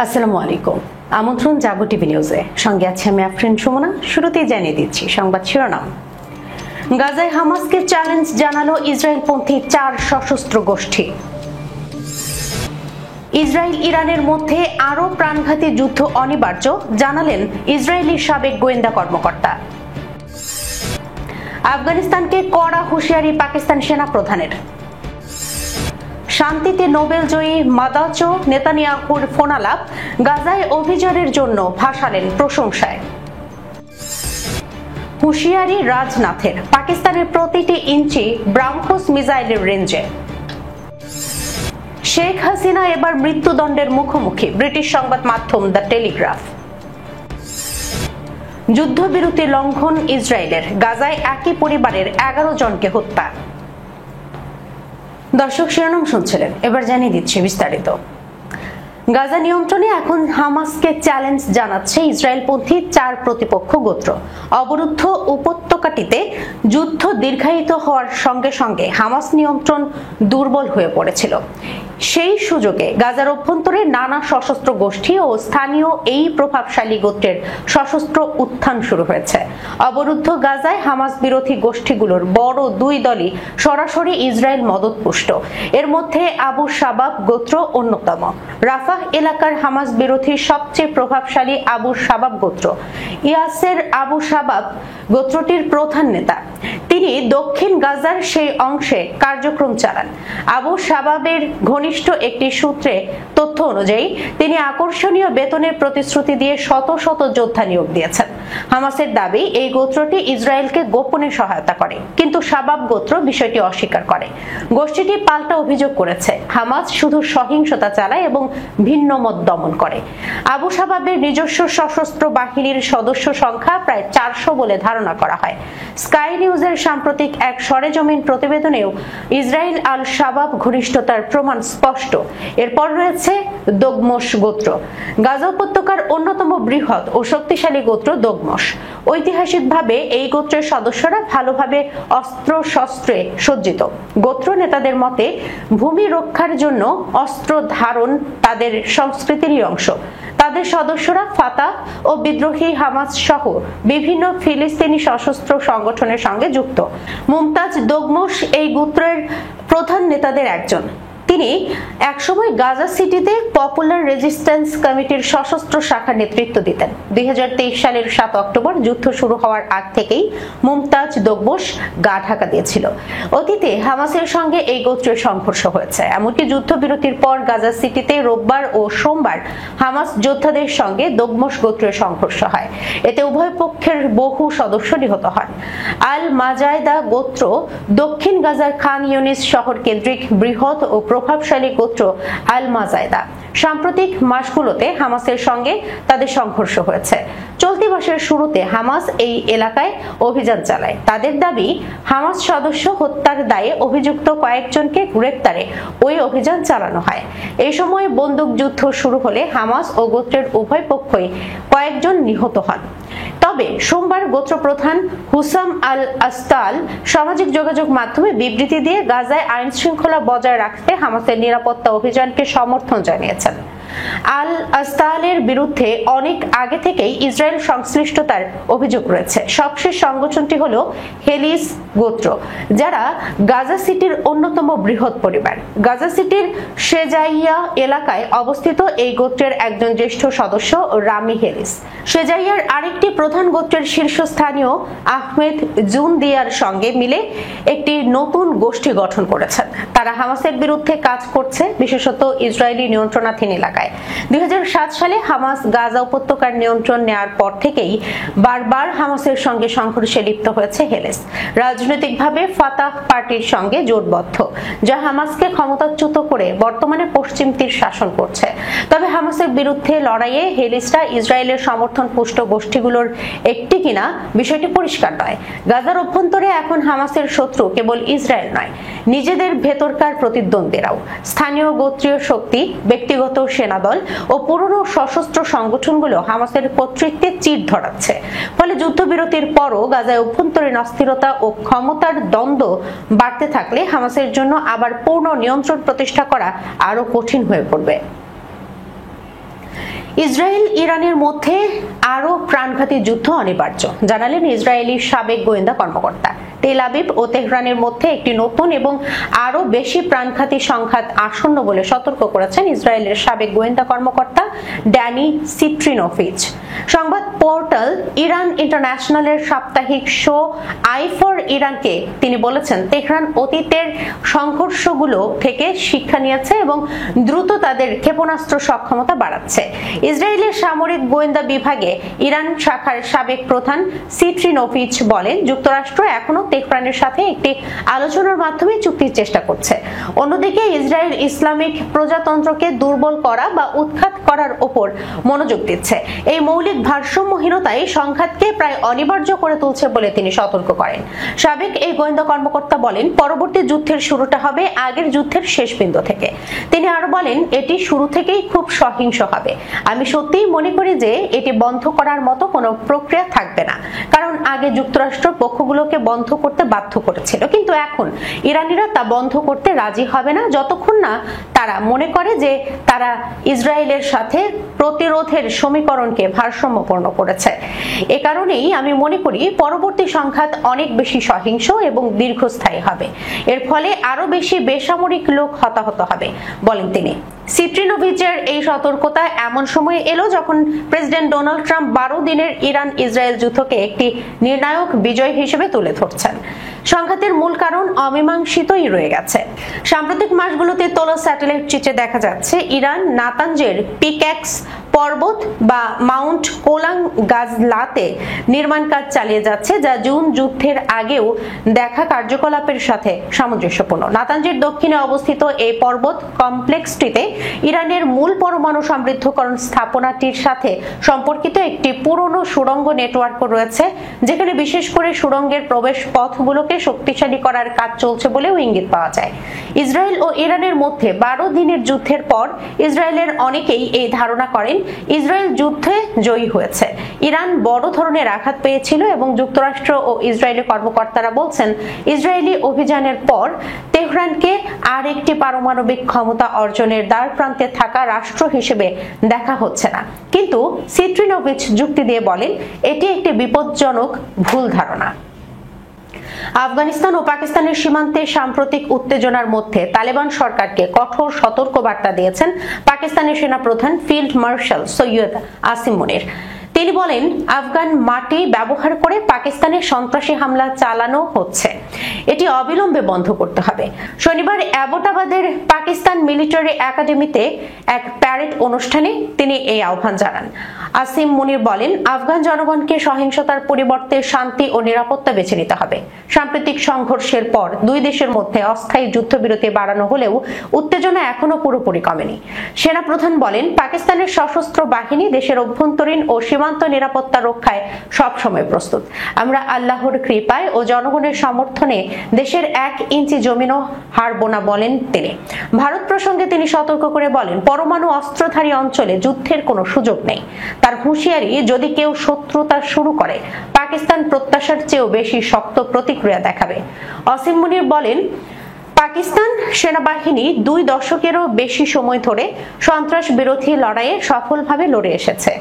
আসসালামু আলাইকুম। আমন্ত্রণ জাগো টিভি নিউজে, সঙ্গে আছে আমি আফরিন সুমনা। শুরুতেই জানিয়ে দিচ্ছি সংবাদ শিরোনাম। গাজায় হামাসকে চ্যালেঞ্জ জানালো ইসরায়েলপন্থী 4 সশস্ত্র গোষ্ঠী। ইসরায়েল ইরানের মধ্যে আরও প্রাণঘাতী যুদ্ধ অনিবার্য, জানালেন ইসরায়েলি সাবেক গোয়েন্দা কর্মকর্তা। আফগানিস্তানকে কড়া হুঁশিয়ারি পাকিস্তান সেনা প্রধানের। শান্তিতে নোবেল জয়ী মাদাচো নেতানিয়াহুর ফোনালাপ, গাজায় অভিযানের জন্য ভাসালেন প্রশংসায়। হুঁশিয়ারি রাজনাথের, পাকিস্তানের প্রতিটি ইঞ্চি ব্রাহ্মোস মিসাইলের রেঞ্জে। শেখ হাসিনা এবার মৃত্যুদণ্ডের মুখোমুখি, ব্রিটিশ সংবাদ মাধ্যম দ্য টেলিগ্রাফ। যুদ্ধবিরতি লঙ্ঘন ইসরায়েলের, গাজায় একই পরিবারের 11 জনকে হত্যা। দর্শক, শিরোনাম শুনছিলেন, এবার জানিয়ে দিচ্ছি বিস্তারিত। গাজা নিয়ন্ত্রণে এখন হামাসকে চ্যালেঞ্জ জানাচ্ছে ইসরায়েলপন্থী 4 প্রতিপক্ষ গোত্র। অবরুদ্ধ উপত্যকাটিতে যুদ্ধ দীর্ঘায়িত হওয়ার সঙ্গে সঙ্গে হামাস নিয়ন্ত্রণ দুর্বল হয়ে পড়েছিল। সেই সুযোগে গাজার অভ্যন্তরে নানা সশস্ত্র গোষ্ঠী ও স্থানীয় এই প্রভাবশালী গোত্রের সশস্ত্র উত্থান শুরু হয়েছে। অবরুদ্ধ গাজায় হামাস বিরোধী গোষ্ঠীগুলোর বড় 2 দলই সরাসরি ইসরায়েল মদতপুষ্ট। এর মধ্যে আবু শাবাব গোত্র অন্যতম। রাফাহ এলাকার হামাস বিরোধী সবচেয়ে প্রভাবশালী আবু শাবাব গোত্র। ইয়াসের আবু শাবাব গোত্রটির প্রধান নেতা। তিনি দক্ষিণ গাজার সেই অংশে কার্যক্রম চালান। আবু শাবাবের ঘনিষ্ঠ একটি সূত্রে তথ্য অনুযায়ী তিনি আকর্ষণীয় বেতনের প্রতিশ্রুতি দিয়ে শত শত যোদ্ধা নিয়োগ দিয়েছেন। হামাসের দাবি, এই গোত্রটি ইসরায়েলকে গোপনে সহায়তা করে, কিন্তু শাবাব গোত্র বিষয়টি অস্বীকার করে। গোষ্ঠীটি পাল্টা অভিযোগ করেছে, হামাস শুধু সহিংসতা চালায় এবং ভিন্ন মত দমন করে। আবু শাবাবের নিজস্ব সশস্ত্র বাহিনীর সদস্য সংখ্যা প্রায় 400 বলে ধারণা করা হয়। স্কাই নিউজের সাম্প্রতিক এক সরেজমিন প্রতিবেদনেও ইসরায়েল আল শাবাব ঘনিষ্ঠতার প্রমাণ স্পষ্ট। এরপর রয়েছে দগমস গোত্র, গাজা উপত্যকার অন্যতম বৃহৎ ও শক্তিশালী গোত্র দগমস। ঐতিহাসিকভাবে এই গোত্রের সদস্যরা ভালোভাবে অস্ত্র শস্ত্রে সজ্জিত। গোত্র নেতাদের মতে, ভূমি রক্ষার জন্য অস্ত্র ধারণ তাদের সংস্কৃতিরই অংশ। তাদের সদস্যরা ফাতাহ ও বিদ্রোহী হামাস সহ বিভিন্ন ফিলিস্তিনি সশস্ত্র সংগঠনের সঙ্গে যুক্ত। মুমতাজ দগমস এই গোত্রের প্রধান নেতাদের একজন। তিনি একসময় গাজা সিটিতে পপুলার রেজিস্ট্যান্স কমিটির সশস্ত্র শাখার নেতৃত্ব দিতেন। 2023 সালের 7 অক্টোবর যুদ্ধ শুরু হওয়ার আগ থেকেই মুমতাজ দগমস গা ঢাকা দিয়েছিল। অতীতে হামাসের সঙ্গে এই গোত্রের সংঘর্ষ হয়েছে। এমনকি যুদ্ধবিরতির পর গাজা সিটিতে রোববার ও সোমবার হামাস যোদ্ধাদের সঙ্গে দগমস গোত্রের সংঘর্ষ হয়। এতে উভয় পক্ষের বহু সদস্য নিহত হন। আল মাজায়দা গোত্র দক্ষিণ গাজার খান ইউনিস শহর কেন্দ্রিক বৃহৎ ও প্রভাবশালী গোত্র আল মাজায়দা। সাম্প্রতিক মাসগুলোতে হামাসের সঙ্গে তাদের সংঘর্ষ হয়েছে। চলতি মাসের শুরুতে হামাস এই এলাকায় অভিযান চালায়। তাদের দাবি, হামাস সদস্য হত্যার দায়ে অভিযুক্ত কয়েকজনকে গ্রেপ্তারে ওই অভিযান চালানো হয়। এই সময় বন্দুকযুদ্ধ শুরু হলে হামাস ও গোত্রের উভয় পক্ষই কয়েকজন নিহত হন। তবে সোমবার গোত্র প্রধান হুসাম আল আস্তাল সামাজিক যোগাযোগ মাধ্যমে বিবৃতি দিয়ে গাজায় আইন শৃঙ্খলা বজায় রাখতে হামাসের নিরাপত্তা অভিযানকে সমর্থন জানিয়েছেন। আল আস্তালের বিরুদ্ধে অনেক আগে থেকেই ইসরায়েল সংশ্লিষ্টতার অভিযোগ রয়েছে। সবশেষ সংগঠনটি হলো হেলিস গোত্র, যারা গাজা সিটির অন্যতম বৃহৎ পরিবার। গাজা সিটির শেজাইয়া এলাকায় অবস্থিত এই গোত্রের একজন জ্যেষ্ঠ সদস্য রামি হেলিস শেজাইয়ার আরেকটি প্রধান গোত্রের শীর্ষস্থানীয় আহমেদ জুনদিয়ার সঙ্গে মিলে একটি নতুন গোষ্ঠী গঠন করেছেন। তারা হামাসের বিরুদ্ধে কাজ করছে, বিশেষত ইসরায়েলি নিয়ন্ত্রণাধীন এলাকায়। 2007 সালে হামাস গাজা উপত্যকার নিয়ন্ত্রণ নেওয়ার পর থেকেই বারবার হামাসের সঙ্গে সংঘর্ষে লিপ্ত হয়েছে হেলিস। রাজনৈতিকভাবে ফাতাহ পার্টির সঙ্গে জোটবদ্ধ, যা হামাসকে ক্ষমতাচ্যুত করে বর্তমানে পশ্চিম তীর শাসন করছে। তবে হামাসের বিরুদ্ধে লড়াইয়ে হেলিসরা ইসরায়েলের সমর্থন পুষ্ট গোষ্ঠীগুলোর একটি কিনা বিষয়টি পরিষ্কার নয়। গাজার অভ্যন্তরে এখন হামাসের শত্রু কেবল ইসরায়েল নয়, নিজেদের ভেতরকার প্রতিদ্বন্দ্বীরাও। স্থানীয় গোত্রীয় শক্তি, ব্যক্তিগত সেনাদল ও পুরনো সশস্ত্র সংগঠনগুলো হামাসের কর্তৃত্বে চির ধরাচ্ছে। ফলে যুদ্ধবিরতির পরও গাজায় অভ্যন্তরীণ অস্থিরতা ও ক্ষমতার দ্বন্দ্ব বাড়তে থাকলে হামাসের জন্য আবার পূর্ণ নিয়ন্ত্রণ প্রতিষ্ঠা করা আরো কঠিন হয়ে পড়বে। ইসরায়েল ইরানের মধ্যে আরো প্রাণঘাতী যুদ্ধ অনিবার্য, জানালেন ইসরায়েলি সাবেক গোয়েন্দা কর্মকর্তা। তেল আবিব ও তেহরানের মধ্যে একটি নতুন এবং আরো বেশি প্রাণঘাতী সংঘাত আসন্ন বলে সতর্ক করেছেন ইসরায়েলের সাবেক গোয়েন্দা কর্মকর্তা ড্যানি সিট্রিনোভিচ। সংবাদ পোর্টাল ইরান ইন্টারন্যাশনালের সাপ্তাহিক শো আই ফর ইরানকে তিনি বলেছেন, তেহরান অতীতের সংঘর্ষগুলো থেকে শিক্ষা নিয়েছে এবং দ্রুত তাদের ক্ষেপণাস্ত্র সক্ষমতা বাড়াচ্ছে। ইসরায়েলের সামরিক গোয়েন্দা বিভাগে ইরান শাখার সাবেক প্রধান সিট্রিনোভিচ বলেন, যুক্তরাষ্ট্র এখনো তেহরানের সাথে একটি আলোচনার মাধ্যমে চুক্তির চেষ্টা করছে। অন্যদিকে ইসরায়েল ইসলামিক প্রজাতন্ত্রকে দুর্বল করা বা উৎখাত করার উপর মনোযোগ দিচ্ছে। এই মৌলিক ভারসাম্যহীনতাই সংঘাতকে প্রায় অনিবার্য করে তুলছে বলে তিনি সতর্ক করেন। সাবেক এই গোয়েন্দা কর্মকর্তা বলেন, পরবর্তী যুদ্ধের শুরুটা হবে আগের যুদ্ধের শেষ বিন্দু থেকে। তিনি আরো বলেন, এটি শুরু থেকেই খুব সহিংস হবে। আমি সত্যিই মনে করি যে এটি বন্ধ করার মতো কোনো প্রক্রিয়া থাকবে না, কারণ আগে যুক্তরাষ্ট্র পক্ষগুলোকে বন্ধ করতে বাধ্য করেছিল, কিন্তু এখন ইরানিরা তা বন্ধ করতে রাজি হবে না যতক্ষণ না তারা মনে করে যে তারা ইসরায়েলের সাথে প্রতিরোধের সমীকরণকে ভারসাম্যপূর্ণ করেছে। এ কারণেই আমি মনে করি পরবর্তী সংঘাত অনেক বেশি সহিংস এবং দীর্ঘস্থায়ী হবে। এর ফলে আরো বেশি বেসামরিক লোক হতাহত হবে, বলেন তিনি। সিট্রিনোভিচের এই সতর্কতা এমন সময়ে এলো যখন প্রেসিডেন্ট ডোনাল্ড ট্রাম্প 12 দিনের ইরান ইসরায়েল যুদ্ধকে একটি নির্ণায়ক বিজয় হিসেবে তুলে ধরছেন। সংঘাতের মূল কারণ অমীমাংসিতই রয়ে গেছে। সাম্প্রতিক মাসগুলোতে তোলা স্যাটেলাইট চিত্রে দেখা যাচ্ছে ইরান নাতানজের পিক্যাক্স পর্বত বা মাউন্ট কোলাং গাজলাতে নির্মাণ কাজ চালিয়ে যাচ্ছে, যা জুন যুদ্ধের আগেও দেখা কার্যকলাপের সাথে সামঞ্জস্যপূর্ণ। নাতানজের দক্ষিণে অবস্থিত এই পর্বত কমপ্লেক্সটিতে ইরানের মূল পরমাণু সমৃদ্ধকরণ স্থাপনাটির সাথে সম্পর্কিত একটি পুরনো সুড়ঙ্গ নেটওয়ার্ক রয়েছে, যেখানে বিশেষ করে সুড়ঙ্গের প্রবেশ পথগুলোকে শক্তিশালী করার কাজ চলছে বলেও ইঙ্গিত পাওয়া যায়। ইসরায়েল ও ইরানের মধ্যে 12 দিনের যুদ্ধের পর ইসরায়েলের অনেকেই এই ধারণা করেন ইসরায়েল যুদ্ধে জয়ী হয়েছে। ইরান বড় ধরনের আঘাত পেয়েছিল এবং যুক্তরাষ্ট্র ও ইসরায়েলি কর্মকর্তারা বলছেন, ইসরায়েলি অভিযানের পর তেহরানকে আর একটি পারমাণবিক ক্ষমতা অর্জনের দ্বার প্রান্তে থাকা রাষ্ট্র হিসেবে দেখা হচ্ছে না। কিন্তু সিট্রিনোভিচ যুক্তি দিয়ে বলেন, এটি একটি বিপজ্জনক ভুল ধারণা। আফগানিস্তান ও পাকিস্তানের সীমান্তে সাম্প্রতিক উত্তেজনার মধ্যে তালেবান সরকারকে কঠোর সতর্কবার্তা দিয়েছেন পাকিস্তানের সেনাপ্রধান ফিল্ড মার্শাল সৈয়দ আসিম মুনির। তিনি বলেন, আফগান মাটি ব্যবহার করে পাকিস্তানের সন্ত্রাসী হামলা চালানো হচ্ছে, এটি অবিলম্বে বন্ধ করতে হবে। শনিবার অ্যাবোটাবাদের পাকিস্তান মিলিটারি একাডেমিতে এক প্যারেড অনুষ্ঠানে তিনি এই আহ্বান জানান। আসিম মুনির বলেন, আফগান জনগণকে সহিংসতার পরিবর্তে শান্তি ও নিরাপত্তা বেছে নিতে হবে। সাম্প্রতিক সংঘর্ষের পর দুই দেশের মধ্যে অস্থায়ী যুদ্ধবিরতি বাড়ানো হলেও উত্তেজনা এখনো পুরোপুরি কমেনি। সেনাপ্রধান বলেন, পাকিস্তানের সশস্ত্র বাহিনী দেশের অভ্যন্তরীণ ও সীমান্ত নিরাপত্তা রক্ষায় সবসময় প্রস্তুত। আমরা আল্লাহর কৃপায় ও জনগণের সমর্থনে দেশের 1 ইঞ্চি জমিনও হারবো না, বলেন তিনি। ভারত প্রসঙ্গে তিনি সতর্ক করে বলেন, পরমাণু অস্ত্রধারী অঞ্চলে যুদ্ধের কোনো সুযোগ নেই। তার হুঁশিয়ারি, যদি কেউ শত্রুতা শুরু করে পাকিস্তান প্রত্যাশার চেয়েও বেশি শক্ত প্রতিক্রিয়া দেখাবে। আসিম মুনির বলেন, পাকিস্তান সেনাবাহিনী 2 দশকেরও বেশি সময় ধরে সন্ত্রাস বিরোধী লড়াইয়ে সফলভাবে লড়ে এসেছে।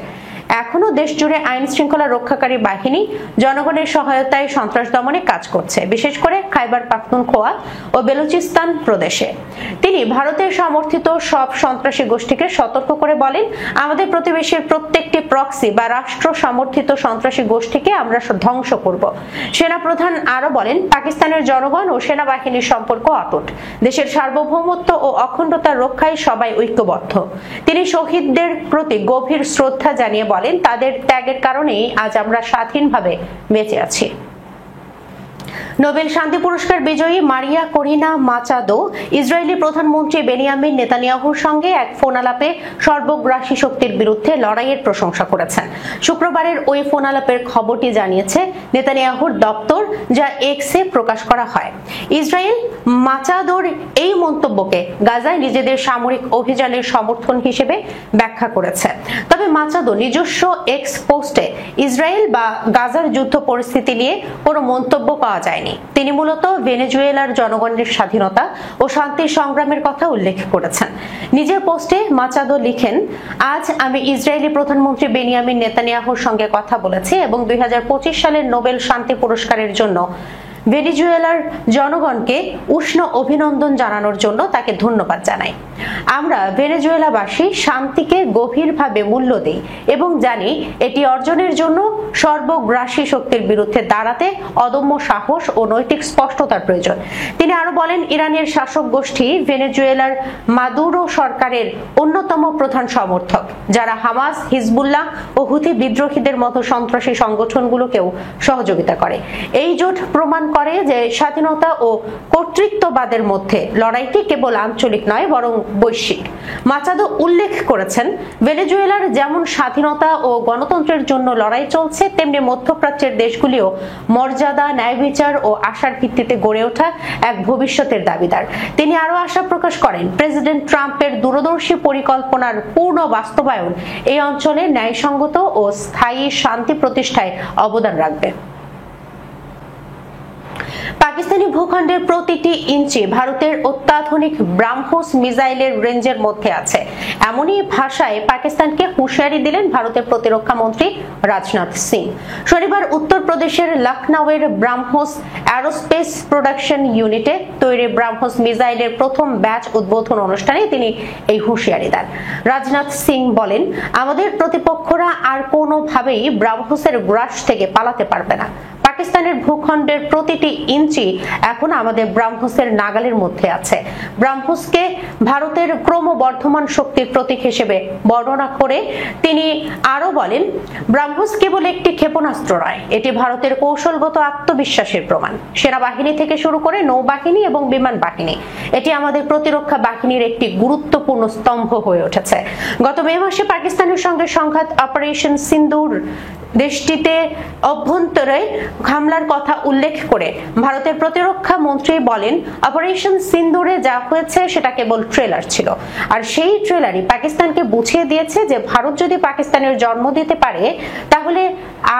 এখনো দেশ জুড়ে আইন শৃঙ্খলা রক্ষাকারী বাহিনী জনগণের সহায়তায় সন্ত্রাস দমনে কাজ করছে, বিশেষ করে খাইবার পাখতুনখোয়া ও বেলুচিস্তান প্রদেশে। তিনি ভারতের সমর্থিত সব সন্ত্রাসী গোষ্ঠীকে সতর্ক করে বলেন, আমাদের প্রতিবেশীর প্রত্যেকটি প্রক্সি বা রাষ্ট্র সমর্থিত সন্ত্রাসী গোষ্ঠীকে আমরা ধ্বংস করব। সেনাপ্রধান আরো বলেন, পাকিস্তানের জনগণ ও সেনাবাহিনীর সম্পর্ক অটুট। দেশের সার্বভৌমত্ব ও অখণ্ডতা রক্ষায় সবাই ঐক্যবদ্ধ। তিনি শহীদদের প্রতি গভীর শ্রদ্ধা জানিয়ে বলেন, তাদের ত্যাগের কারণেই আজ আমরা স্বাধীনভাবে বেঁচে আছি। নোবেল শান্তি পুরস্কার বিজয়ী মারিয়া করিনা মাচাদো ইসরায়েলি প্রধানমন্ত্রী বেনিয়ামিন নেতানিয়াহুর সঙ্গে এক ফোন আলাপে সর্বগ্রাসী শক্তির বিরুদ্ধে লড়াইয়ের প্রশংসা করেছেন। শুক্রবারের ওই ফোন আলাপের খবরটি জানিয়েছে নেতানিয়াহুর দপ্তর, যা এক্সে প্রকাশ করা হয়। ইসরায়েল মাচাদোর এই মন্তব্যকে গাজায় নিজেদের সামরিক অভিযানের সমর্থন হিসেবে ব্যাখ্যা করেছে। তবে মাচাদো নিজস্ব এক্স পোস্টে ইসরায়েল বা গাজার যুদ্ধ পরিস্থিতি নিয়ে কোনো মন্তব্য পাওয়া যায়নি। তিনি মূলত ভেনেজুয়েলার জনগণের স্বাধীনতা ও শান্তির সংগ্রামের কথা উল্লেখ করেছেন। নিজের পোস্টে মাচাদো লিখেন, আজ আমি ইসরায়েলি প্রধানমন্ত্রী বেনিয়ামিন নেতানিয়াহুর সঙ্গে কথা বলেছি এবং 2025 সালের নোবেল শান্তি পুরস্কারের জন্য ভেনেজুয়েলার জনগণকে উষ্ণ অভিনন্দন জানানোর জন্য তাকে ধন্যবাদ জানাই। আমরা ভেনেজুয়েলাবাসী শান্তিকে গভীরভাবে মূল্য দিই এবং জানি এটি অর্জনের জন্য সর্বগ্রাসী শক্তির বিরুদ্ধে দাঁড়াতে অদম্য সাহস ও নৈতিক স্পষ্টতার প্রয়োজন। তিনি আরো বলেন, ইরানের শাসক গোষ্ঠী ভেনেজুয়েলার মাদুরো সরকারের অন্যতম প্রধান সমর্থক, যারা হামাস, হিজবুল্লাহ ও হুথি বিদ্রোহীদের মতো সন্ত্রাসী সংগঠনগুলোকেও সহযোগিতা করে। এই জোট প্রমাণ করে যে স্বাধীনতা ও কর্তৃত্ববাদের মধ্যে লড়াইটি কেবল আঞ্চলিক নয় বরং বৈশ্বিক। মাচাদো উল্লেখ করেছেন, ভেনেজুয়েলার যেমন স্বাধীনতা ও গণতন্ত্রের জন্য লড়াই চলছে, তেমনি মধ্যপ্রাচ্যের দেশগুলিও মর্যাদা, ন্যায় বিচার ও আশার ভিত্তিতে গড়ে ওঠা এক ভবিষ্যতের দাবিদার। তিনি আরো আশা প্রকাশ করেন, প্রেসিডেন্ট ট্রাম্পের দূরদর্শী পরিকল্পনার পূর্ণ বাস্তবায়ন এই অঞ্চলে ন্যায়সঙ্গত ও স্থায়ী শান্তি প্রতিষ্ঠায় অবদান রাখবে। পাকিস্তানি ভূখণ্ডের প্রতিটি ইঞ্চি ভারতের অত্যাধুনিক ব্রাহ্মোস মিসাইলের রেঞ্জের মধ্যে আছে, এমনই ভাষায় পাকিস্তানকে হুঁশিয়ারি দিলেন ভারতের প্রতিরক্ষা মন্ত্রী রাজনাথ সিং। শনিবার উত্তরপ্রদেশের লখনউয়ের ব্রাহ্মোস অ্যারোস্পেস প্রোডাকশন ইউনিটে তৈরি ব্রাহ্মোস মিসাইলের প্রথম ব্যাচ উদ্বোধন অনুষ্ঠানে তিনি এই হুঁশিয়ারি দেন। রাজনাথ সিং বলেন, আমাদের প্রতিপক্ষরা আর কোনোভাবেই ব্রাহ্মোসের গ্রাস থেকে পালাতে পারবে না। পাকিস্তানের ভূখণ্ডের প্রতিটি ইঞ্চি এখন আমাদের ব্রাহ্মোসের নাগালের মধ্যে আছে। ব্রাহ্মোসকে ভারতের ক্রমবর্ধমান শক্তির প্রতীক হিসেবে বর্ণনা করে তিনি আরো বলেন, ব্রাহ্মোস কেবল একটি ক্ষেপণাস্ত্র নয়, এটি ভারতের কৌশলগত আত্মবিশ্বাসের প্রমাণ। সেনাবাহিনী থেকে শুরু করে নৌবাহিনী এবং বিমান বাহিনী, এটি আমাদের প্রতিরক্ষা বাহিনীর একটি গুরুত্বপূর্ণ স্তম্ভ হয়ে উঠেছে। গত মে মাসে পাকিস্তানের সঙ্গে সংঘাত অপারেশন সিন্দুর দেশটিতে অভ্যন্তরে হামলার কথা উল্লেখ করে ভারতের প্রতিরক্ষা মন্ত্রী বলেন, অপারেশন সিন্দুরে যা হয়েছে সেটা কেবল ট্রেলার ছিল, আর সেই ট্রেলারই পাকিস্তানকে বুঝিয়ে দিয়েছে যে ভারত যদি পাকিস্তানের জন্ম দিতে পারে তাহলে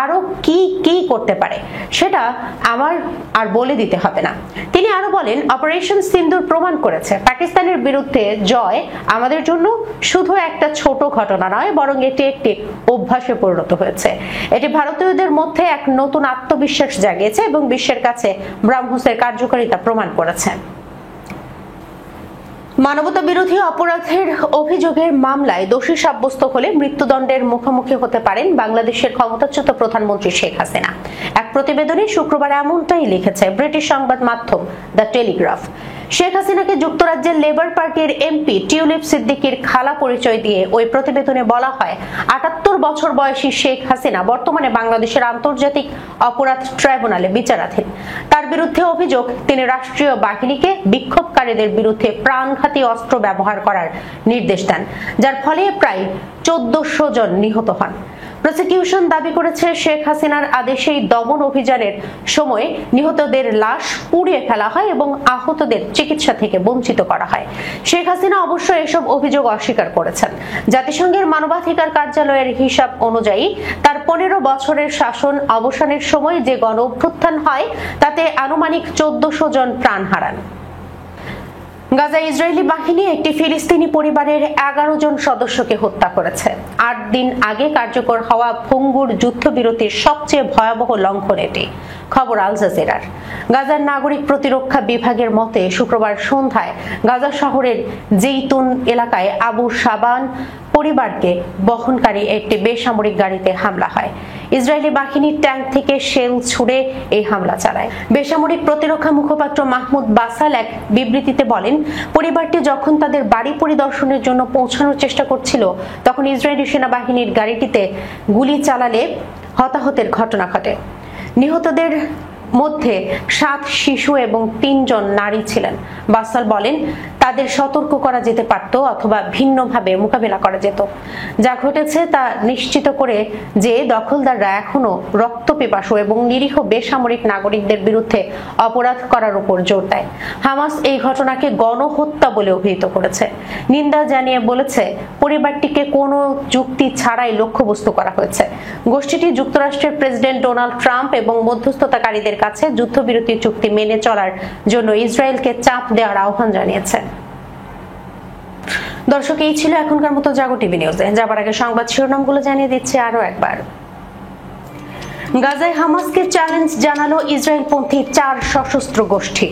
আরো কি কি করতে পারে সেটা আমার আর বলে দিতে হবে না। তিনি আরো বলেন, অপারেশন সিন্দুর প্রমাণ করেছে পাকিস্তানের বিরুদ্ধে জয় আমাদের জন্য শুধু একটা ছোট ঘটনা নয়, বরং এটি একটি অভ্যাসে পরিণত হয়েছে। এটি ভারতীয়দের মধ্যে এক নতুন আত্মবিশ্বাস জাগিয়েছে এবং বিশ্বের কাছে ব্রাহ্মোসের কার্যকারিতা প্রমাণ করেছে। মানবতা বিরোধী অপরাধের অভিযোগের মামলায় দোষী সাব্যস্ত হলে মৃত্যুদণ্ডের মুখোমুখি হতে পারেন বাংলাদেশের ক্ষমতাচ্যুত প্রধানমন্ত্রী শেখ হাসিনা। এক প্রতিবেদনে শুক্রবার এমনটাই লিখেছে ব্রিটিশ সংবাদ মাধ্যম দ্য টেলিগ্রাফ। শেখ হাসিনাকে যুক্তরাজ্যের লেবার পার্টির এমপি টিউলিপ সিদ্দিকীর খালা পরিচয় দিয়ে ওই প্রতিবেদনে বলা হয়, ৭৮ বছর বয়সী শেখ হাসিনা বর্তমানে বাংলাদেশের আন্তর্জাতিক অপরাধ ট্রাইব্যুনালে বিচারাধীন। তার বিরুদ্ধে অভিযোগ, তিনি রাষ্ট্রীয় বাহিনীকে বিক্ষোভকারীদের বিরুদ্ধে প্রাণঘাতী অস্ত্র ব্যবহার করার নির্দেশ দেন, যার ফলে প্রায় ১৪০০ জন নিহত হন। প্রসিকিউশন দাবি করেছে, শেখ হাসিনার আদেশেই দমন অভিযানের সময় নিহতদের লাশ পুড়িয়ে ফেলা হয় এবং আহতদের চিকিৎসা থেকে বঞ্চিত করা হয়। শেখ হাসিনা অবশ্য এসব অভিযোগ অস্বীকার করেছেন। জাতিসংঘের মানবাধিকার কার্যালয়ের হিসাব অনুযায়ী তার ১৫ বছরের শাসন অবসানের সময় যে গণ অভ্যুত্থান হয় তাতে আনুমানিক ১৪০০ জন প্রাণ হারান। গাজায় ইসরায়েলি বাহিনী একটি ফিলিস্তিনি পরিবারের 11 জন সদস্যকে হত্যা করেছে। ৮ দিন আগে কার্যকর হওয়া ভঙ্গুর যুদ্ধবিরতির সবচেয়ে ভয়াবহ লঙ্ঘন এটি। খবর আল জাজিরার। গাজার নাগরিক প্রতিরক্ষা বিভাগের মতে শুক্রবার সন্ধ্যায় গাজা শহরের জেইতুন এলাকায় আবু শাবান পরিবারকে বহনকারী একটি বেসামরিক গাড়িতে হামলা হয়। ইসরায়েলি বাহিনীর ট্যাঙ্ক থেকে শেল ছুড়ে এই হামলা চালায়। বেসামরিক প্রতিরক্ষা মুখপাত্র মাহমুদ বাসাল এক বিবৃতিতে বলেন, পরিবারটি যখন তাদের বাড়ি পরিদর্শনের জন্য পৌঁছানোর চেষ্টা করছিল তখন ইসরায়েলি সেনাবাহিনীর গাড়িটিতে গুলি চালালে হতাহতের ঘটনা ঘটে। নিহতদের মধ্যে 7 শিশু এবং 3 জন নারী ছিলেন। বাসাল বলেন, তাদের সতর্ক করা যেতে পারত অথবা ভিন্নভাবে মোকাবেলা করা যেত। যা ঘটেছে তা নিশ্চিত করে যে দখলদাররা এখনো রক্তপিপাসু এবং নিরীহ বেসামরিক নাগরিকদের বিরুদ্ধে অপরাধ করার উপর জোর দেয়। হামাস এই ঘটনাকে গণহত্যা বলে অভিহিত করেছে, নিন্দা জানিয়ে বলেছে পরিবারটিকে কোনো যুক্তি ছাড়াই লক্ষ্যবস্তু করা হয়েছে। গোষ্ঠীটি যুক্তরাষ্ট্রের প্রেসিডেন্ট ডোনাল্ড ট্রাম্প এবং মধ্যস্থতাকারীদের কাছে যুদ্ধবিরতি চুক্তি মেনে চলার জন্য ইসরায়েলকে চাপ দেওয়ার আহ্বান জানিয়েছে। দর্শক, এই ছিল এখনকার মতো জাগো টিভি নিউজে। যাবার আগে সংবাদ শিরোনামগুলো জানিয়ে দিচ্ছি আরো একবার। গাজায় হামাসকে চ্যালেঞ্জ জানালো ইসরায়েলপন্থী 4 সশস্ত্র গোষ্ঠী।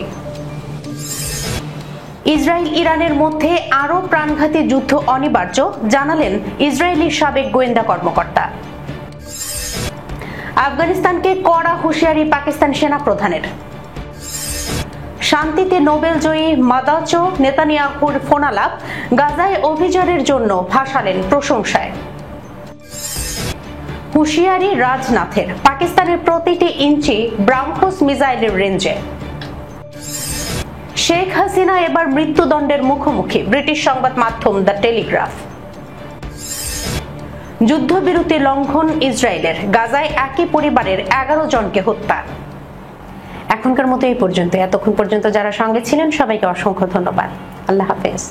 ইসরায়েল ইরানের মধ্যে আরো প্রাণঘাতী যুদ্ধ অনিবার্য, জানালেন ইসরায়েলি সাবেক গোয়েন্দা কর্মকর্তা। আফগানিস্তানকে কড়া হুঁশিয়ারি পাকিস্তান সেনা প্রধানের। শান্তিতে নোবেল জয়ী মাদাচো নেতানিয়াহুর ফোনালাপ, গাজায় অভিযানের জন্য ভাসালেন প্রশংসায়। হুঁশিয়ারি রাজনাথের, পাকিস্তানের প্রতিটি ইঞ্চি ব্রাহ্মস মিসাইলের রেঞ্জে। শেখ হাসিনা এবার মৃত্যুদণ্ডের মুখোমুখি, ব্রিটিশ সংবাদ মাধ্যম দ্য টেলিগ্রাফ। যুদ্ধবিরতি লঙ্ঘন ইসরায়েলের, গাজায় একই পরিবারের 11 জনকে হত্যা। এখনকার মতো এই পর্যন্ত। এতক্ষণ পর্যন্ত যারা সঙ্গে ছিলেন সবাইকে অসংখ্য ধন্যবাদ। আল্লাহ হাফেজ।